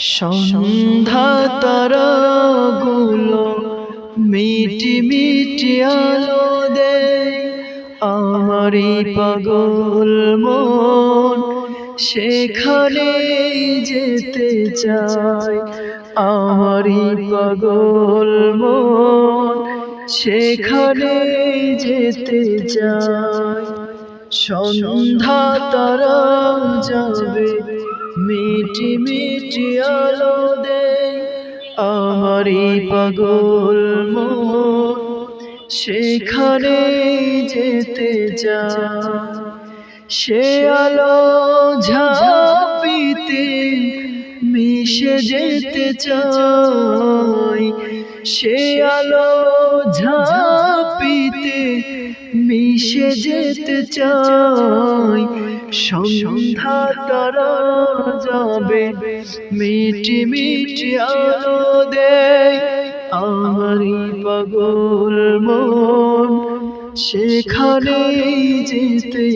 সন্ধ্যা তারাগুলো মিটি মিটি আলো দেয় আমারই পাগল মন সেখানে যেতে চায় আমারই পাগল মন সেখানে যেতে চায় সন্ধ্যা তারা যাবে মিটি মিটি আলো দেয় আমারই পাগল মন সেখানে যেতে চায় সে আলো ঝাঁপিতে মিশে যেতে চাই সে আলো ঝাঁপিতে মিশে যেতে চাই সন্ধ্যা তারা যাবে মিটি মিটি আলো দেয় আমারই পাগল মন সেখানে যেতে